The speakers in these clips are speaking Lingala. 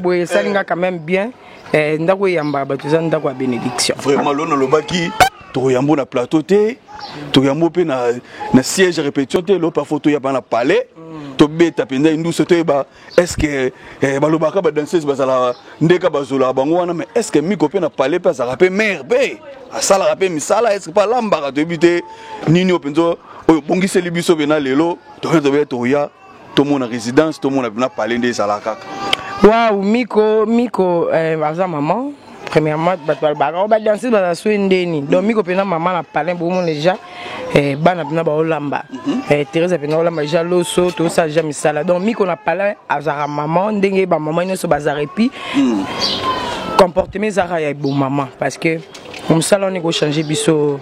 boye salinga quand même bien ndako yamba ba tuzana ndako ya bénédiction vraiment lona lobaki to yambo na plateau te to yambo pe na siège répétition te lo pa photo ya ba na palais to beta penda indu soto ba est-ce que ba lobaka ba danseuse ba sala ndeka ba zola bango wana mais est-ce que miko pe na palais pa ça rappelle mère be asala rappelle misala est-ce que pas lambaka to bité nini openzo bongise libiso bena lelo to to ya to mona résidence to mona na palais ndé sala kaka. Waouh, Miko, baza maman. Premièrement, ba danser ba swendeni. Donc Miko pena maman na parler beaucoup déjà. Bana pena ba olamba. Thérèse pena olamba déjà loso tout ça jamais sala. Donc Miko na parler azara maman ndenge ba maman no so bazarepi. Comportement zara ya bo maman parce que comme ça on est go changer biso.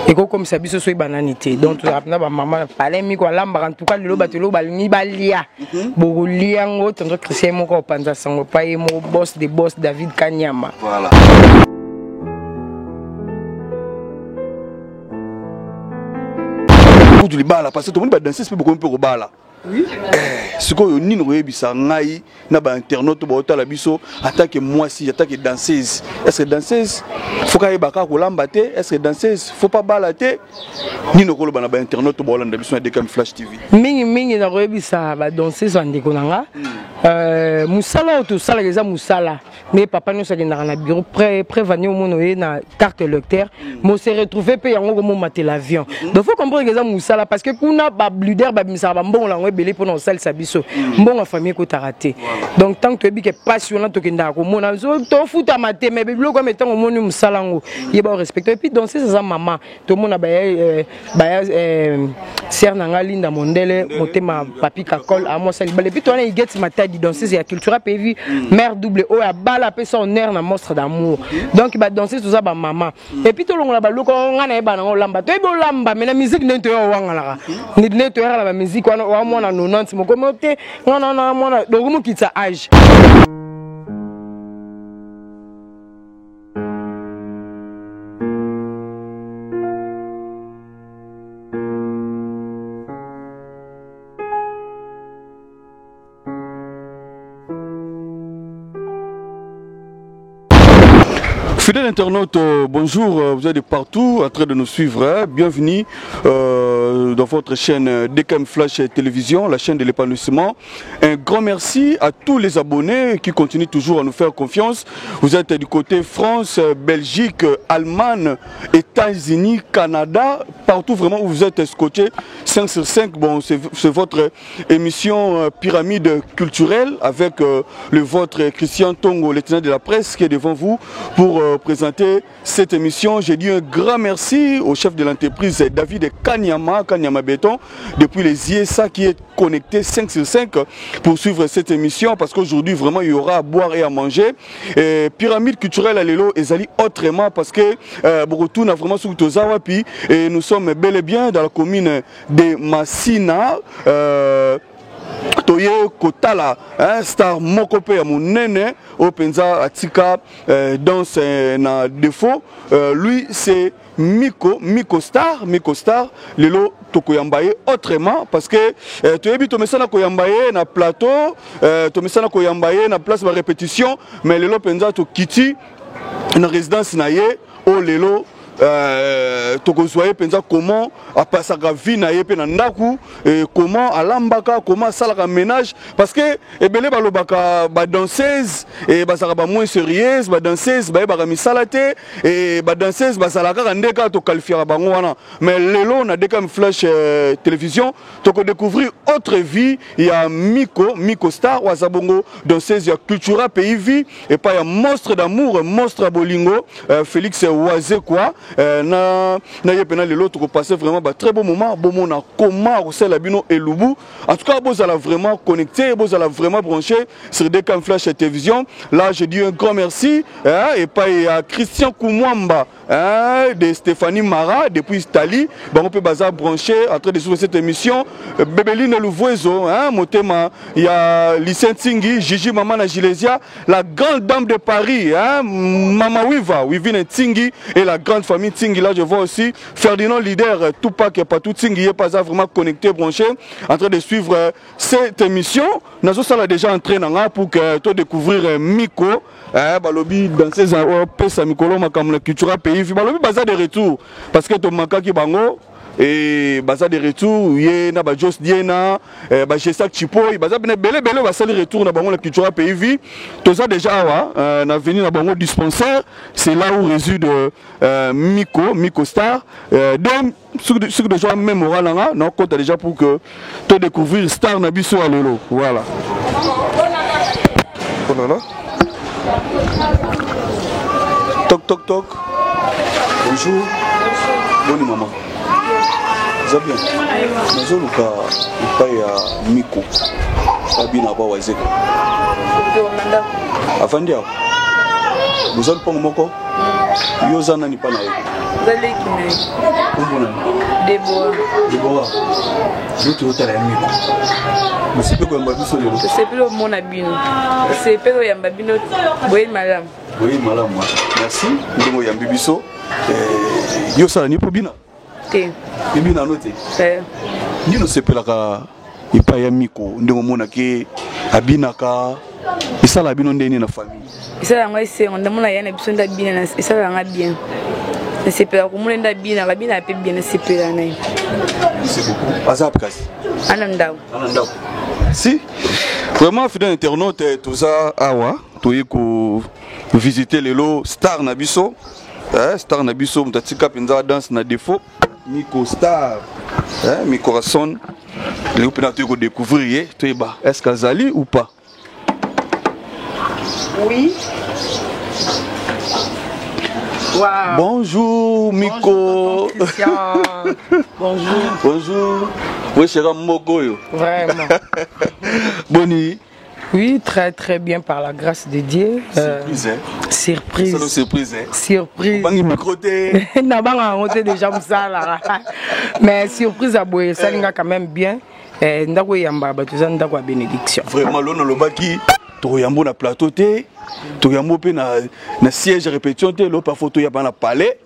Et comme ça biso so bananité. Donc apena ba maman parler Miko lamba en tout cas le batelo balini balia. Beaucoup liango tant que Christian moko panza sango pa mo boss de boss David Kanyama. Voilà. Pour du bala parce que tout le monde va danser c'est beaucoup un peu au bala. Oui. Ce que nino yebisa ngai na ba internaute ba otala biso attaque moi si attaque danseuse. Est-ce que danseuse faut ka yebaka ko lamba te? Est-ce que danseuse faut pas bala te? Nino ko ba na ba internaute ba olanda biso na Dekam Flash TV. Mingi na yebisa ba danseuse andeko nanga. Musala to sala eza musala. Mais papa nous ça na bureau prévenir au monde na carte lecteur. Mo se retrouver pe yango ko mo mater l'avion. Donc faut comprendre que ça musala parce que kuna ba bluder ba misala ba mbongo belé pour nos salles sabiso bon famille ko taraté donc tant que tu es passionnant to kenda ko mona to futa maté mais biblo comme étant au monu musalango yeba respecter et puis donc c'est ça maman to mona ba sœur nanga linda mondele motema papi kakol à moi sali et puis toi il get matadi donc c'est la culture pays mère double o ya bala pe son air na monstre d'amour donc ba danser tout ça ba maman et puis to longola ba loko ngana e ba na lamba to e bo lamba mais la musique nto wangala ni nto ya la musique wana na 90 mon commenté non moi donc quitte sa âge. Fidèles internautes, bonjour, vous êtes de partout en train de nous suivre, bienvenue dans votre chaîne Dekam Flash Télévision, la chaîne de l'épanouissement. Un grand merci à tous les abonnés qui continuent toujours à nous faire confiance. Vous êtes du côté France, Belgique, Allemagne, États-Unis, Canada, partout vraiment où vous êtes scotché 5 sur 5. Bon, c'est votre émission Pyramide culturelle avec le vôtre Christian Tongo, lieutenant de la presse qui est devant vous pour présenter cette émission. J'ai dit un grand merci au chef de l'entreprise David Kanyama Béton depuis les ISA qui est connecté 5 sur 5 pour suivre cette émission parce qu'aujourd'hui vraiment il y aura à boire et à manger. Et Pyramide culturelle à l'élo et Zali autrement parce que Borotou n'a vraiment sous Tozawa puis et nous sommes bel et bien dans la commune de Massina. Toye Kotala, star Mokope ya monene Openza Atika danse na défaut. Lui c'est Miko Star, lelo tokoyambaye autrement parce que toyebi tomesana koyambaye na plateau, tomesana koyambaye na place de répétition, mais lelo penza to kiti na résidence na ye o lelo tokozwaye penza comment a passé la vie na yepe na ndaku comment alambaka comment salaka ménage parce que ebele balobaka ba danseuse et basaka ba moins sérieuse ba danseuse ba ba misalate et ba danseuse basalaka ndeka to qualifier bango wana mais lelo na Dekam Flash télévision to ko découvrir autre vie il y a Miko Star wa zabongo danseuse ya cultura pays vie et pas ya monstre d'amour monstre bolingo Félix Oise quoi na yepena lelo to passer vraiment ba très beau moment na comment Roussel Abino et Lubu en tout cas vous allez vraiment connecter vous allez vraiment brancher sur Dekam Flash télévision là je dis un grand merci et pas à Christian Koumwamba de Stéphanie Mara depuis Italie. On peut bazar branché en train de suivre cette émission. Bébeline Louvoiso, Motema, il y a Lycée Tingi, Gigi Maman na Gilesia, la grande dame de Paris, Mama Wiva, Wivine Tingi et la grande famille Tingi. Là je vois aussi Ferdinand Leader, Tupac et Patou Tingi, est pas vraiment connecté, branché, en train de suivre cette émission. Nous sommes déjà en train pour que tu découvrir Miko. Balobi dans ces pesa mikolo makamla cultura pays balobi baza de retour parce que to makaki bango et baza de retour yé na ba Jos Diena ba Jesak Chipo baza bene belé ba sali retour na bango la cultura pays vi to ça déjà wa na venir na bango dispensaire, c'est là où réside Miko Star donc ce que déjà mémoral là non compte déjà pour que tu découvrir Star na biso alelo voilà. Oh là là. Toc toc toc. Bonjour. Bonne maman. Ça bien. Nazo luka upaya Miko. Abina ba wazeka. Afandi yao. Buzal pongo moko. Yo zana ni pana yo. Zaleki na. Kumbona. Debora. Lutu hotela ya Miko. Musipe ko yamba biso lelo. Sepelo mona bino. Sepelo yamba bino boye malam. Oui, madame. Merci. Ndongo yamba biso. Yo sala ni po bina. Te. Bina note. Nino sepelaka ipa ya Miko ndongo mona ke abinaka isala bino ndeni na famille. Isala ngai se onda mona yana biso nda bina na isala nga bien. Sepela ko mona nda bina la bina pe bien sepela na. C'est beaucoup. Azap kasi. Anandao. Si. Vraiment fidèle internaute tout ça awa toye ko visiter les lots Star Nabiso. Star Nabiso mtatika penza danse na défaut. Miko Star. Mi corazon. Les opérateurs tu ko découvrir toyeba. Est-ce qu'Azali ou pas? Oui. Wow. Bonjour Miko. Bonjour. Bonjour. Oui, chérie Mogoyo. Vraiment. Bonne nuit. Oui, très très bien par la grâce de Dieu. Surprise, hein? Surprise. C'est une surprise, hein? Surprise. Bangi microté. Na banga ngote déjà ça là. Mais surprise à boye, ça linga quand même bien. Ndako yamba batuza ndako ya bénédiction. Vraiment l'on le baki. To yambo na plateau té. To yambo pe na siège répétition té lo pa photo ya na palais.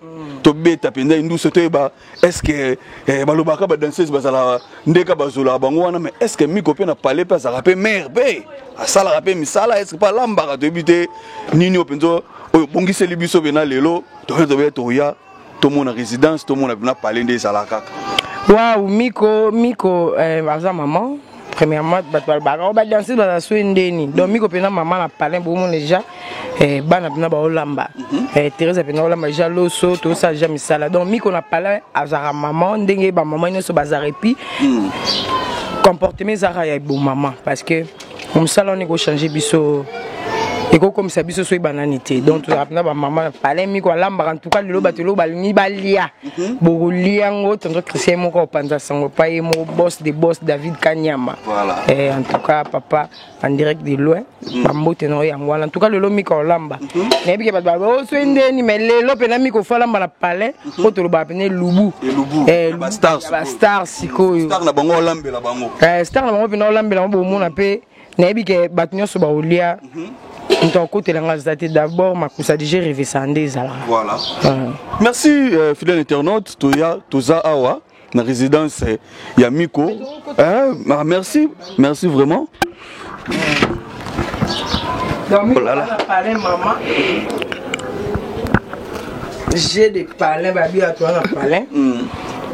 To beta penda indu soto ba est-ce que balobaka ba danseuse bazala ndeka bazola bango wana mais est-ce que Miko pe na palais pa ça rappelle mère pe asala rappelle misala est-ce que pas lambaka to bité nini openzo oyo bongise libiso bena lelo to to ya to mona résidence to mona na palais ndé sala kaka. Waouh Miko baza maman. Premièrement, on va danser dans la soirée. Donc, Miko pena maman na palais pour mon déjà. Bana pena ba olamba. Thérèse pena olamba déjà loso tout ça jamais ça là. Donc Miko na palais azara maman ndenge ba maman ne so bazarepi. Comportement zara ya bon maman parce que comme ça là on est go changer biso. Et comme ça biso so bananité. Donc tu apena ba maman palais Miko olamba en tout cas le batelo balini balia. Bo liango tonto Christian moko panza sango pa mo boss de boss David Kanyama. Voilà. Et en tout cas papa en direct de loin. Bambo teno yango en tout cas le Miko olamba. Mais bi ke ba o so ndeni mais le lo pena Miko falamba la palais ko to lo ba pena lubu. Ba star. Ba star siko. Star na bango olambela bango. Star na bango pena olambela bango mona pe na bi ke batnyo so ba olia. D'abord, ma cousa déjà rêvé ça voilà. Merci fidèle internaute, Toza Awa, la résidence Yamiko. Merci vraiment. Donc, maman. J'ai des palais, babi à toi, palais.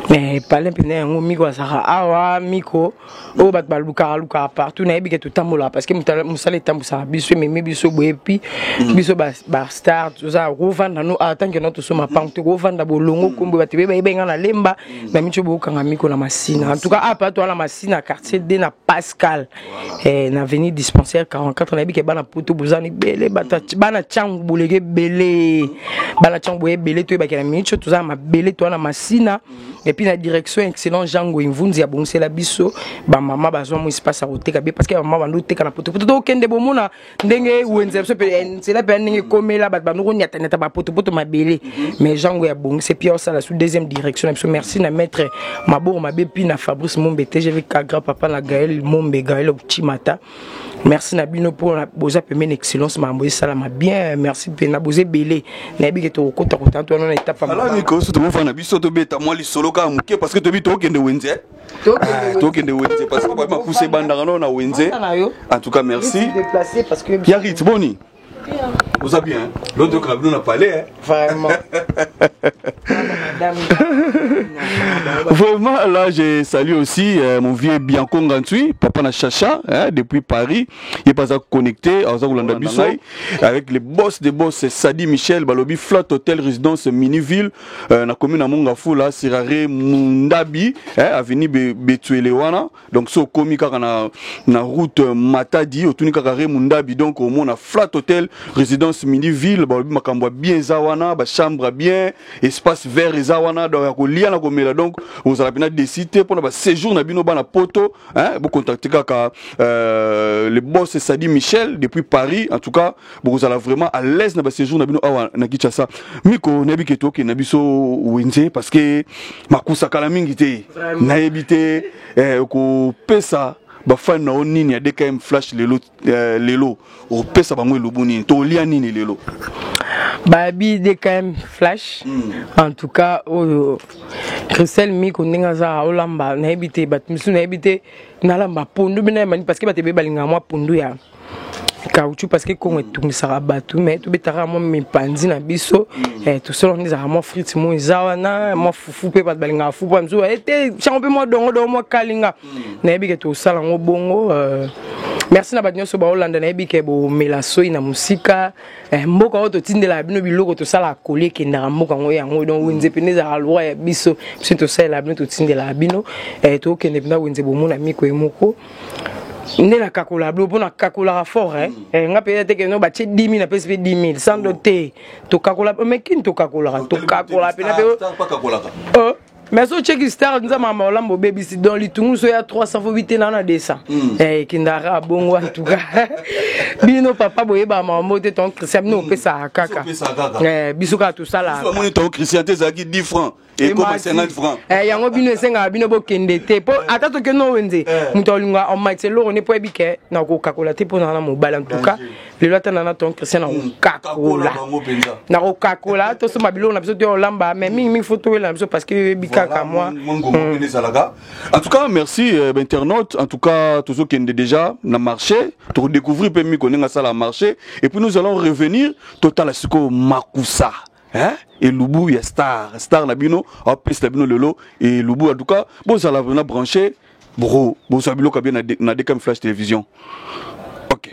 Mais palais pene ngo Miko asaka awa Miko o bat baluka luka partout na ebike tout tamola parce que musale tambu sa biso mais biso boepi biso ba star tout ça rovanda no attendre que notre soma panto rovanda bolongo kombo batebe ba benga na lemba na micho bokanga Miko na masina en tout cas apa to la masina quartier de na Pascal na avenue dispensaire 44 na ebike bana poto bozani bele bana changu bolege bele bana changu belé to ebake na micho tout ça ma belé to na masina et puis la direction excellent Jean Goinvunzi a bongé la biso ba maman bazwa mo espace à oteka parce que maman bandu teka na poto poto kende bomona ndenge wenze so pe c'est la peine ndenge komela ba bandu ko nyata nyata ba poto poto mabele mais Jean Goya bongé puis ça la sous deuxième direction merci na maître Maboro Mabe puis na Fabrice Mombete j'ai vu Kagra papa na Gaël Mombe Gaël Chimata. Merci Nabino pour la boza peme excellence ma moye salama bien merci pena boze belé na bi ke to kota kota to na étape ala ni ko so to fa na biso to beta moi li solo ka muke parce que to bi to kende wenze to kende wenze parce que pas pousser banda na wenze en tout cas merci déplacer parce que Yarit boni vous avez bien l'autre cabine n'a pas l'air vraiment vraiment là je salue aussi mon vieux Bianco Ngantui papa na Chacha depuis Paris il est pas connecté à Zagulanda Biso avec les boss des boss Sadi Michel Balobi Flat Hotel résidence Miniville na commune à Mongafu là Sirare Mundabi avenue Betuelewana donc so komi kaka na route Matadi otuni kaka Mundabi donc au monde na Flat Hotel résidence Miniville Balobi makambo bien zawana ba chambre bien espace vert zawana donc ko lia na komela donc vous allez bien décider pour na séjour na bino bana poto vous contacter kaka le boss Sadi Michel depuis Paris en tout cas vous allez vraiment à l'aise na séjour na bino awa na Kinshasa miko na biketo ke na biso wenze parce que makusa kala mingi te na ebité ko pesa ba fan na onini ya DKM flash lelo o pesa bango lobuni to lia nini lelo Babi DKM flash en tout cas Christelle Miko ndinga za olamba na ebité bat misu na ebité na lamba pondu bina mani parce que batebe balinga moi pondu ya caoutchouc parce que quand on est sera battu mais tout betara moi me panzi na biso tout seul on est à moi frites moi zawana moi fufu pe pas balinga fufu pas mzo était champe moi dongo moi kalinga na ebi ke to sala ngo bongo merci na badnyo so ba Hollande na ebi ke bo melaso ina musika mboka oto tindela bino biloko to sala coller ke na mboka ngo yango donc wenze peneza alwa ya biso to sala bino to tindela bino to ke ne bina wenze bo mona miko emoko Nena kakola blo pona kakola fort nga peut-être que no ba 10 000 na pese 10 000 sans doter to kakola mais kin to kakola pena pe mais so check star nza mama olambo baby si dans litungu so ya 300 faut vite na 200 kindara bongo en tout cas bino papa boye ba mama te ton Christian no pesa kaka bisuka tout ça là so moni ton Christian te zaki 10 francs et comme 50 francs yango bino senga bino bo kende te po atato ke no wenze muto linga on max lo ne po ebike na ko kakola te po na mobile en tout cas le lata na ton Christian na kakola na ko kakola to so mabilo na biso de olamba mais mi photo la biso parce que bika ka moi en tout cas merci internaute en tout cas tous ceux qui ont déjà na marché to découvrir pe mi connait ça la marché et puis nous allons revenir total siko makusa et Lubu il y a star labino a peste labino lelo et Lubu en tout cas bon ça la venir brancher bro bon ça bilo ka bien na DKM flash télévision. OK.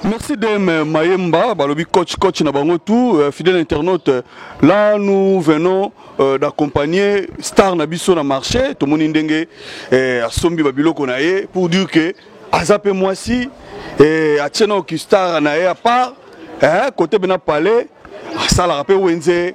Merci Dem Mayemba, balobi coach na bango tout, fidèle internaute. Là nous venons d'accompagner Star Nabiso na marché, tout le monde ndenge a sombi babilo konaye pour dire que azape moi si a tiena ki Star na à part côté bena palais ça la rappelle Wenze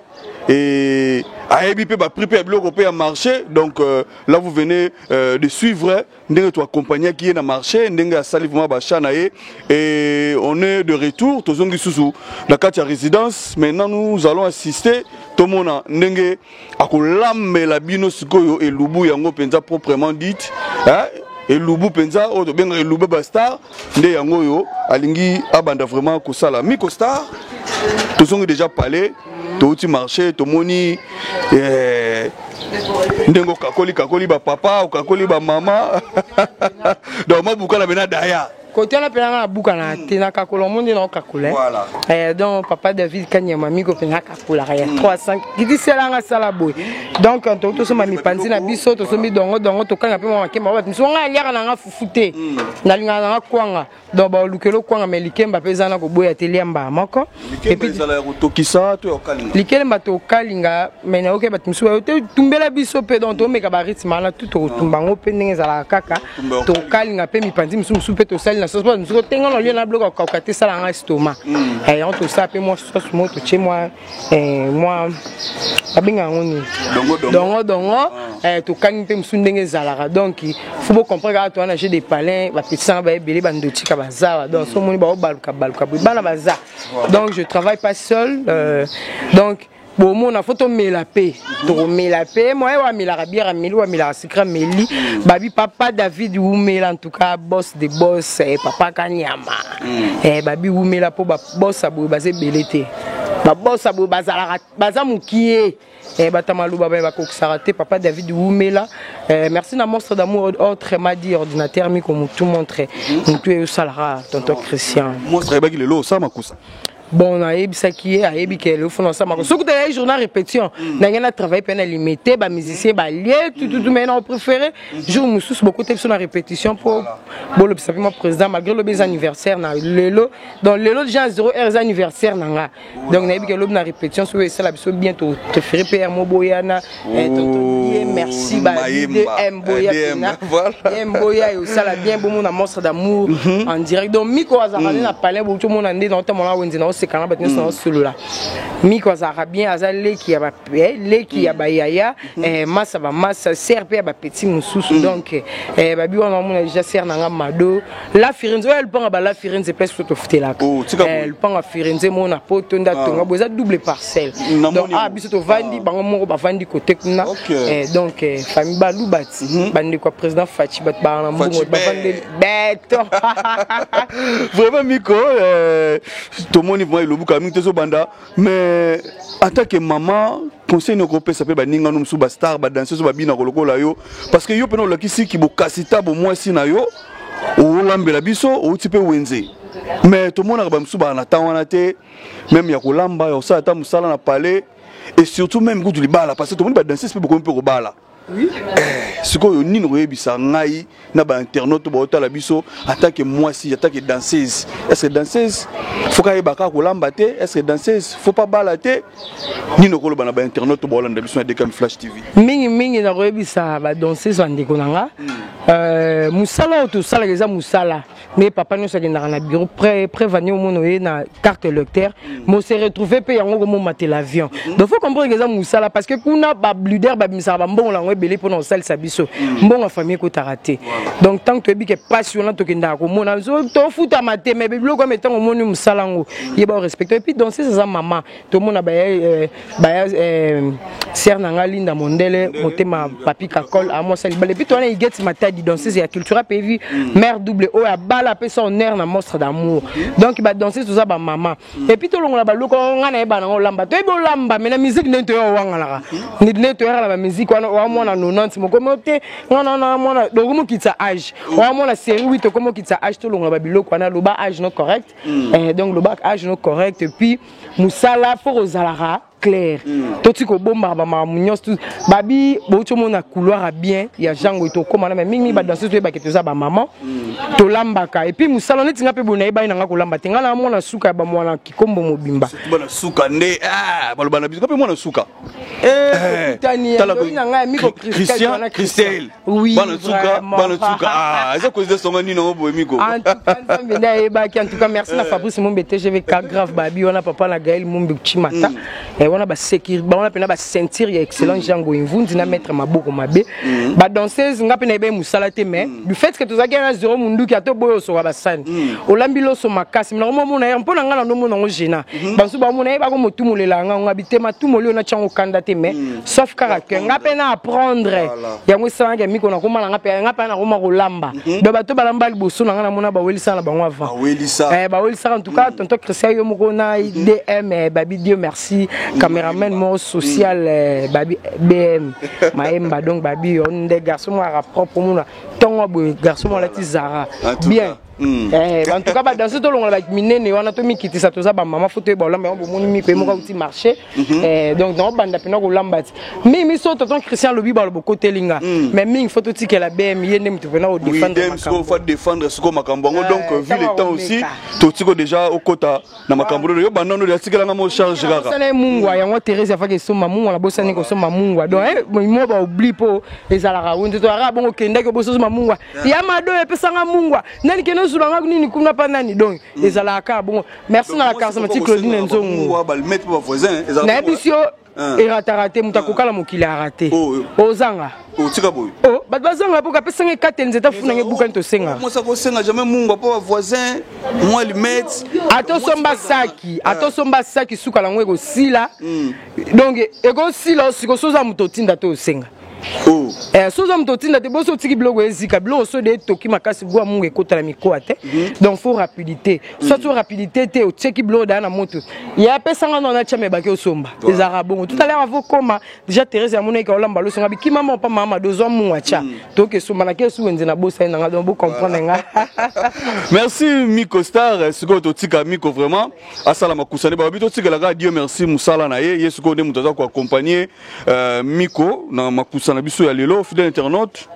et à EBP va préparer le marché. Donc là vous venez de suivre ndenge tu accompagner qui est dans marché ndenge à salivement bachanae et on est de retour tozongi susu la carte résidence. Maintenant nous allons assister tout le monde ndenge akolambe la bino sikoyo et lubu yango penza proprement dit et lubu penza o to benga lubu bastar nde yango yo alingi abanda vraiment ko sala Miko Star tozongi déjà parlé tout marché tout moni ndengo kakoli ba papa ou kakoli ba mama donc mabuka na bena daya côté la pena buka na tena kakolo monde na kakole voilà donc papa David Kanyama Miko pena kakola ya 300 kiti selanga sala boy donc quand to so mami panzi na biso to so mi dongo to kanga pe mama kemba ba miso nga liaka na nga fufute na linga na kwanga donc ba lukelo kwanga melikemba peza na ko boya teliamba moko et puis ça la tokisa to okalinga likemba to kalinga mena oke bat miso to tumbela biso pe donc to meka ba rythme na tout to tumbango pe ndenge za kaka to kalinga pe mi panzi miso pe to sali na sauce pas nous tenons le lieu na bloc au côté ça dans l'estomac et on tout ça puis moi sauce moi tout chez moi moi abinga ngoni dongo to kani pe msundenge zalara donc il faut bien comprendre que toi on a des palins ba petits ba belé ba ndotika bazawa donc so moni ba baluka bana baza donc je travaille pas seul donc bon mon a photo melapé to melapé moi wa milara bière meli wa milara secret meli babi papa David Oumela en tout cas boss des boss papa Kanyama babi Oumela po ba boss abo basé belete ba boss abo bazala bazamukie batamalu ba ko sarate papa David Oumela merci na monstre d'amour autre m'a dit ordinateur mi comme tout montrer tu es au salara tonton Christian monstre ba ki lelo ça makusa. Bon, on a ça qui est à Ebike, le fond ensemble. Ce que tu as journal répétition, on a travaillé pendant limité, bah musicien, bah lié, tout maintenant préféré. Jour Moussous beaucoup de personnes en répétition pour le simplement président malgré le bés anniversaire na lelo dans lelo déjà 0 heures anniversaire nanga. Donc on a Ebike le na répétition sur ça la biso bientôt te faire PR Moboyana merci bah Mboya Mboya et ça la bien bon mon monstre d'amour en direct. Donc Miko Azarane na parlé beaucoup mon andé dans ton moment où c'est quand même dans celui-là. Miko Azarabien Azalé qui a les qui a bayaya massa va massa serpe ba petit moussous donc babi on a déjà ser nanga mado la Firenze elle prend ba la Firenze place photo là elle prend à Firenze mon apoto nda tonga boza double parcelle donc biso to vandi bango moko ba vandi côté kuna donc famille balou bati bande quoi président Fachi bat ba na mbongo ba vandi bête vraiment Miko tout le monde voit le bouc avec tes banda mais en tant que maman conseil no kopé ça peut ba ninga no msuba star ba danser so ba bina koloko la yo parce que yo peno la kisi ki bo kasita bo moi si na yo o lambela biso o tipe wenze mais tout le monde ba msuba na tawana te même ya kolamba yo ça ata musala na palais et surtout même quand tu libala parce que tout le monde ba danser c'est beaucoup un peu robala. Oui. Ce que nous avons dit, nous avons internaute la biso attaque moi si attaque danseuse. Est-ce que danseuse faut qu'elle baka kolamba te? Est-ce que danseuse faut pas balater? Ni no kolo bana ba internaute bolanda biso de Cam Flash TV. Mingi na koyebisa ba danseuse andeko nanga. Musala to sala les musala. Mais papa nous ça dans na bureau prévenir au monde na carte lecteur. Mo se retrouver pe yango comme mater l'avion. Donc faut comprendre que ça musala parce que kuna ba bluder ba misala ba mbongo la belé pour nos salles sabiso mbongo famille ko taraté donc tant que tu es que passionnant to kenda ko mona to futa maté mais bilo ko metant au monu musalango yeba respecter et puis danser ça maman to mona ba ser nanga linda mondele motema papi kakol à moi ça et puis toi il get matadi danser c'est culture pévi mère double o ya bala pe son air na monstre d'amour donc ba danser tout ça ba maman et puis to longa ba loko ngana ba na lamba to ebo lamba mais la musique nento wanga la ni nento la musique wa na 90 moko moté non mona donc mo kitsa âge wa mona série 8 comme kitsa âge to longa ba biloko na loba âge non correct donc loba âge non correct et puis musala pour ozalara clair toti ko bomba ba mamunyos tout babi bocho mona couloir a bien ya jango to komana mais mingi ba danser to ba keteza ba maman to lambaka et puis musala neti nga pe bona e ba ina nga ko lamba tenga na mona suka ba mwana kikombo mobimba bana suka nde balobana biso pe mwana suka tani ina nga miko Christelle oui bana suka eza cause de songa ni no boy miko en tout cas merci na Fabrice Mombete je vais grave babi on a papa na Gaël Mombe Chimata et on a ba sécurité on a pena ba ceinture excellent jango invundi na mettre maboko mabe ba danseuse nga pena be musala te mais du fait que tozaki na zéro mundu ki ato boyo so ba sani olambi lo so makasi na mo mona mpo na nga na ndo mona ngo jena bansu ba mona ba ko motumulela nga nga bitema tumoli na chango kanda te mais sauf caractère nga pena apprendre ya ngo sanga miko na koma nga pena na koma ko lamba do bato balamba liboso na nga na mona ba welisa na bango avant ba welisa en tout cas tonton Christian yo moko na IDM babi Dieu merci caméraman mo social babi BM maemba donc babi on des garçons moi propre mona tongo bo garçon moi la tizara bien en tout cas ba dans ce temps on va minene on a to mikiti ça to za ba maman photo ba lamba bo moni mi pe mo ka uti marché donc dans banda pena ko lamba mais mi so tonton Christian lobi ba lo côté linga mais mi photo ti que la BM yende mtu pena au défendre makambo faut défendre ce ko makambo donc vu le temps aussi to tiko déjà au kota na makambo yo banano ya tikela nga mo charge kaka ça mungwa ya ngo Thérèse afake soma mungwa na bosani ko soma mungwa donc mo ba oublie po ezalaka wonde to ara bon okenda ko boso soma mungwa ya mado epesanga mungwa nani keno zulanga nini kuna pa nani donc ezalaka bon merci na la charismatique Claudine Nzongo ba le mettre ba voisin ezalaka na bisio raté mutakokala mokili a raté ozanga tika boy bato bazanga po kapesanga kate nzeta funa nge buka nto senga moi ça ko senga jamais mungu pa voisin moi le mettre atosomba saki suka lango eko sila donc eko sila siko soza mutotinda to senga soza mutotinda te boso tiki blogo ezika blogo so de toki makasi gwa mungu ekota la mikoa te donc faut rapidité surtout rapidité te o teki blogo da na moto ya pesanga na chame baki osomba ezara bongo tout à l'heure avant koma déjà Thérèse ya moneka olamba lo songa bikima mama pa mama dozo mu acha donc esomba na kesu wenze na bosa na donc bo comprendre nga merci Miko Star ce que to tika Miko vraiment asala makusane ba bito tika la Dieu merci musala na ye yesu ko de mutaza ko accompagner Miko na makusane na biso ya lelo fidèle internaute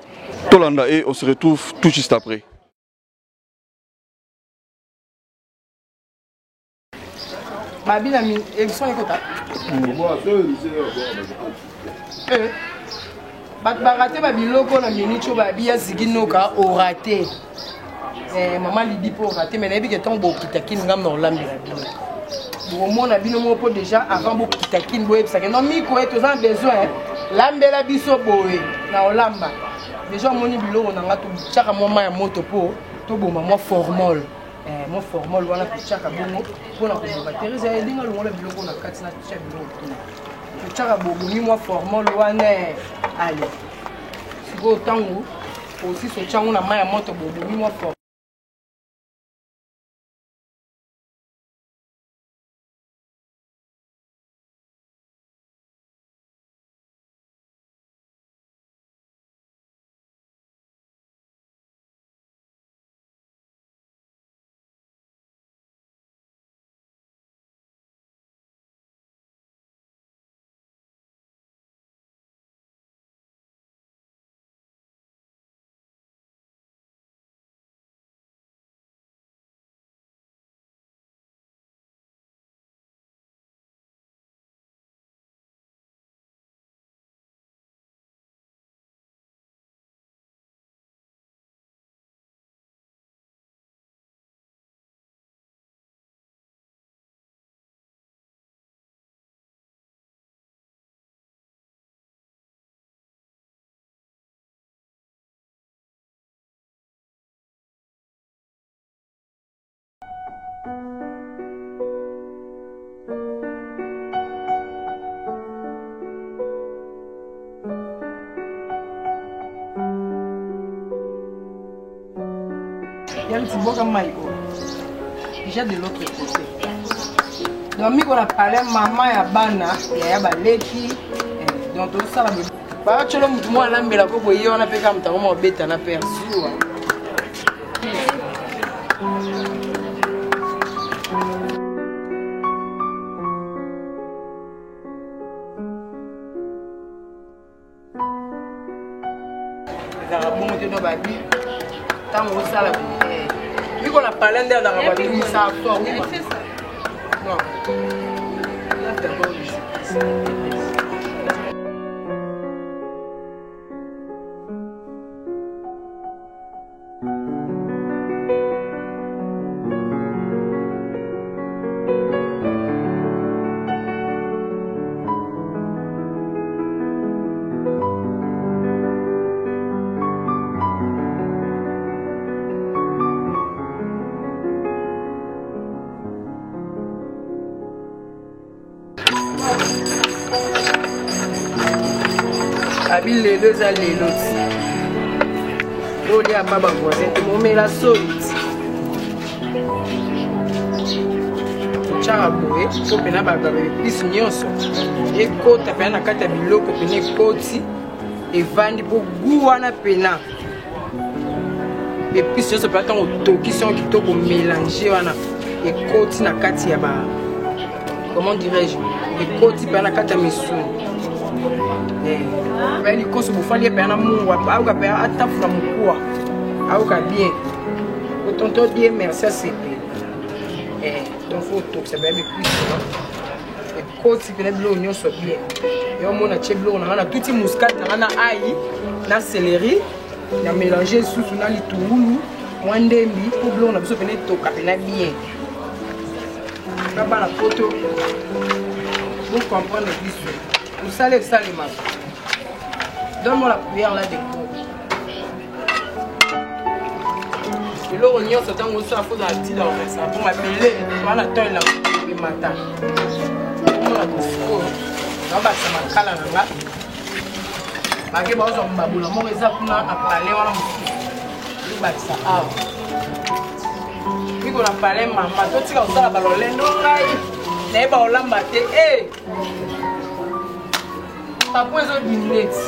Tolanda et on se retrouve tout juste après. Babi na mi émission ekota. Bat baraté babi loko na minicho babi ya ziginoka o raté. Maman li dit pour raté mais nabi que tant bo kitaki ngam na olambi la bino. Bo mona bino mo po déjà avant bo kitaki bo epsa que non Miko est aux besoin lambela biso boye na olamba déjà moni biloko na nga to chaka moma ya moto po to boma mo formol mo formol wana to chaka bongo pona ko ba Thérèse ya dinga longola biloko na kati na chaka biloko to chaka bobo mi mo formol wana ale siko tango aussi so changu na maya moto bobo mi mo formol Il y a un petit beau comme Maïko. Déjà de l'autre côté. Donc, Miko a parlé maman et Bana, il y a Baleki. Donc, tout ça, bah, tu l'as mis moi à l'ambela, on a fait comme ça, on a bête, on a perçu. ezalaka bongo te no babi ntango osala miko na palende azalaka babimisa fort non abi lelo eza lelo ti olia baba voisin tomomela soli totyaka boye po mpena baepisi nyonso ekota mpena na kati ya biloko mpena ekoti evandi mpo gu wana mpena episi nyonso mpena ntango otokisi yango kitoko mélange wana ekoti na kati ya ba comment dirais-je ekoti mpena na kati ya misuni ben likoso bofali epena na mungwa aoka mpe atafula mokuwa aoka bien otonto bien merci asepe donc fo otokisa bea bepusina ekoti mpena biloko nyonso bien eomona tie biloko na nga na tuti muscade na nga na ai na céleri na mélange susu na litungulu mwa ndembi mpo biloko na biso mpena etoka mpena bien na bana poto bocomprendre biso osala esalemaka donne-moi la cuillère là de cours eloko nyonso ntango osala foza na tila omesa mpo mabele wana toyela emata omona tofuko naobakisa makala na nga bake baozwa mbabula moko eza kuna apale wana mosusu ebakisa awa miko na pale mama totika kosala balolendo ngai nayeba olamba te papo ezobineti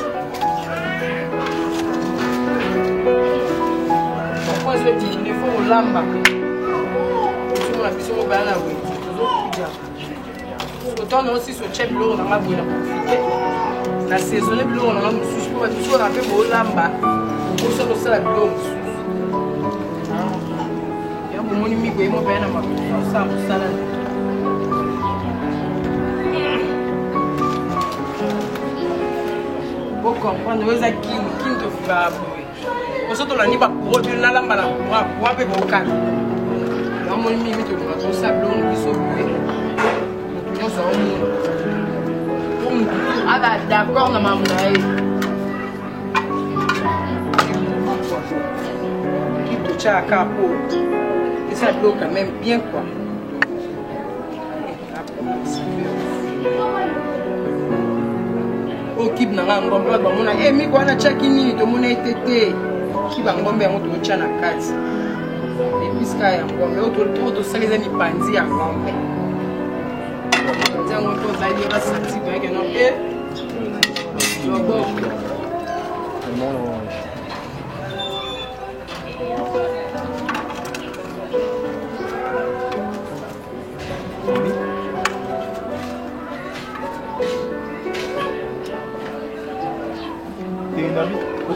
papo ezodine fo olamba osomona biso mobala na boye tozokuja sotono osi sotie biloko nanga boye na profite na saisonne biloko nanga mosusu mpo bato sona mpe boolamba okosa kosala biloko mosusu ya bomoni miko ye mobaya na makosa osala mosala comprendre eza kini tofukaka boye oso tolandi baproduit nalamba na courant mpe bokana namoni mimi tokoka tosala biloko na biso boye moto nyonso aomona po motu aza d'accord na mamu na ye ki totyaka kaka po esala biloko quand même bien quoi okib na nga ngombe bato bamona miko wana tiaki nini tomona ete te ki bangombe yango totya na kati episka ya ngombe oyo tosala eza mipanzi ya ngombe mipanzi yango mpe ozali basanti koyake no loboko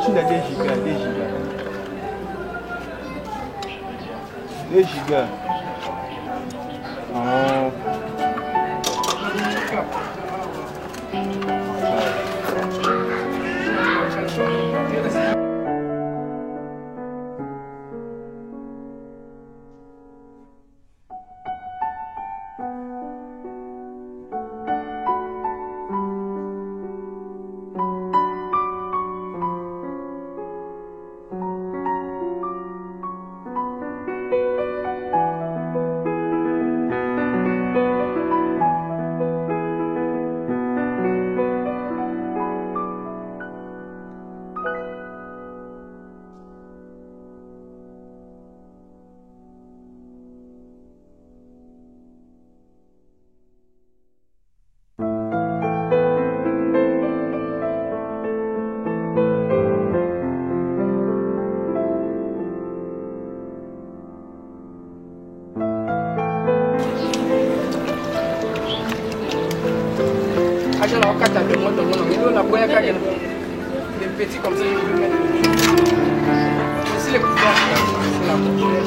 Au-dessus de 2 gigas. Oh. petits comme ça, je peux mettre. Aussi les couverts, c'est la couleur.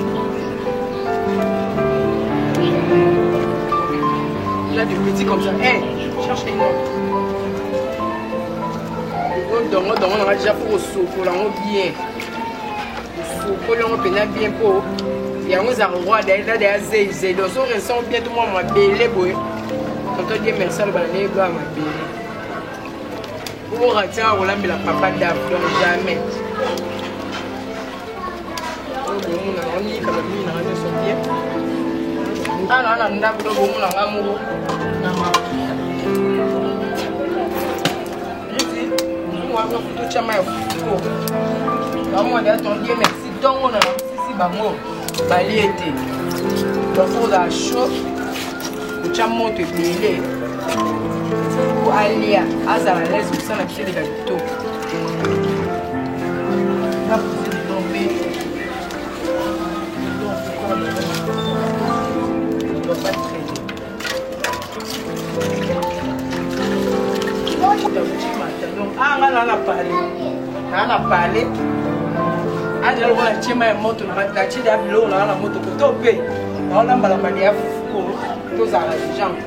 Là, des petits comme ça. Hé, cherche une autre. Donc, on a déjà fait au soco, là, on bien. Au soco, là, on peut bien pour. Il y a un roi d'ailleurs, des donc, on ressent bien tout le monde m'a belé, boy. Quand on dit merci à l'année, il doit m'a belé. Pour retirer à Roland, la papa d'Afrique, jamais. On dit quand même, il a raison son pied. Ah non, on a beaucoup de amour. On va tout chama fou. On va ton Dieu merci. Donc on a ici bango baliété. Donc on a chaud. On chama te belé. Pour aller à la l'aise au sein de la pied de gâteau. Là vous êtes tombé. Donc pas très. Ah, on a parlé. On a parlé. Ah, je vois la chima est morte. On a acheté des avions. On a la moto pour toper. On a balamadi à fou. Tous à la jambe.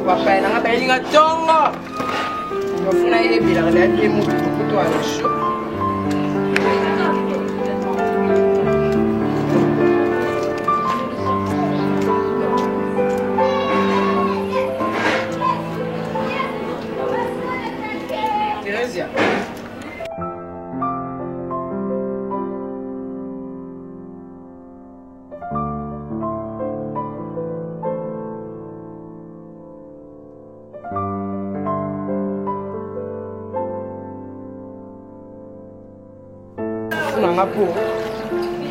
Papa, il a un tongo. Il a un peu de chaud. Thérèse.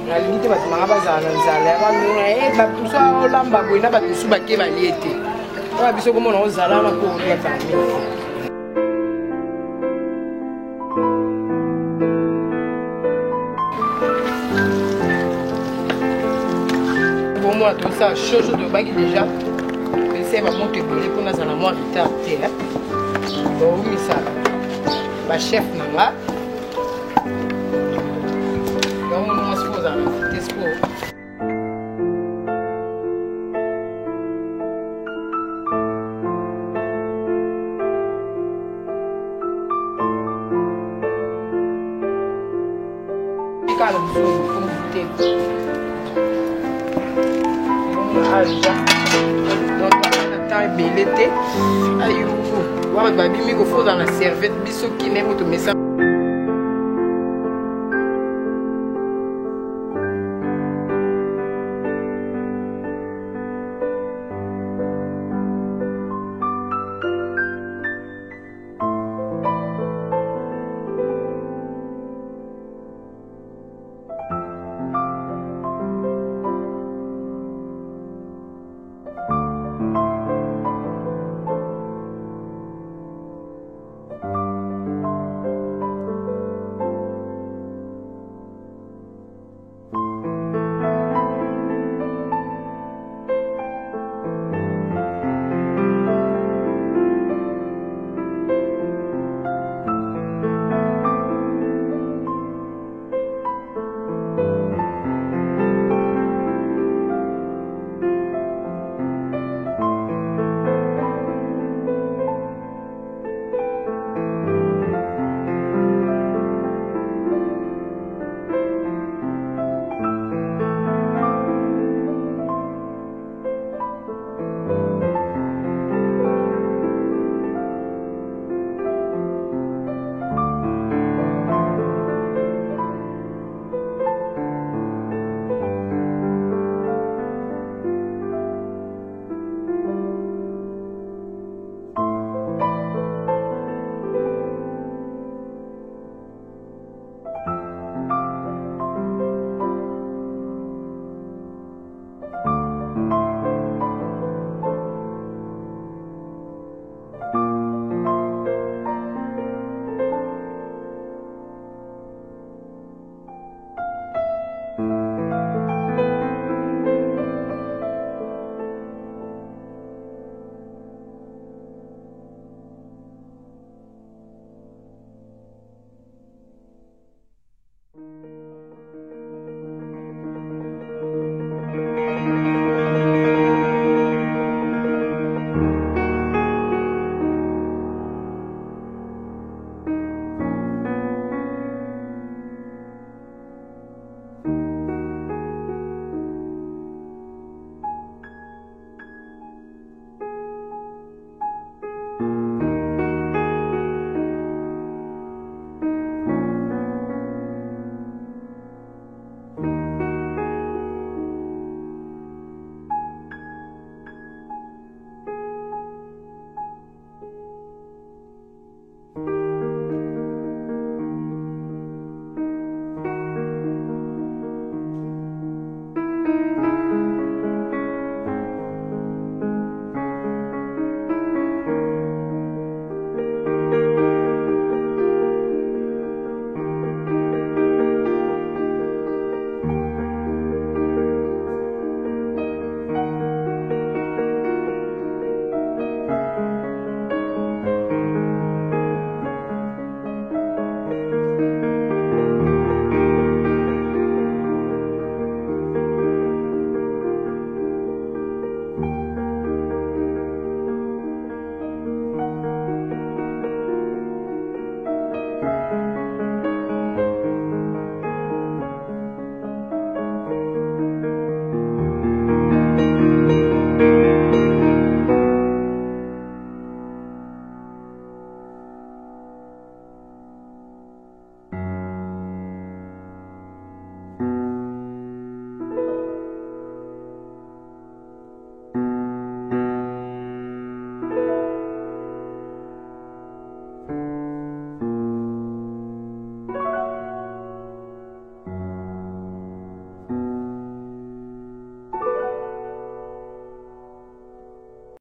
La limite va te manger dans zala va nous ba tout ça olamba boina ba tout suba ke baliete ba biso comme on zala na pour ya famille pour moi tout ça chose de bagi déjà c'est va monter brûler pour na zala moi retard terre donc mi ça ba chef nanga dans la serviette, biso qui n'est pas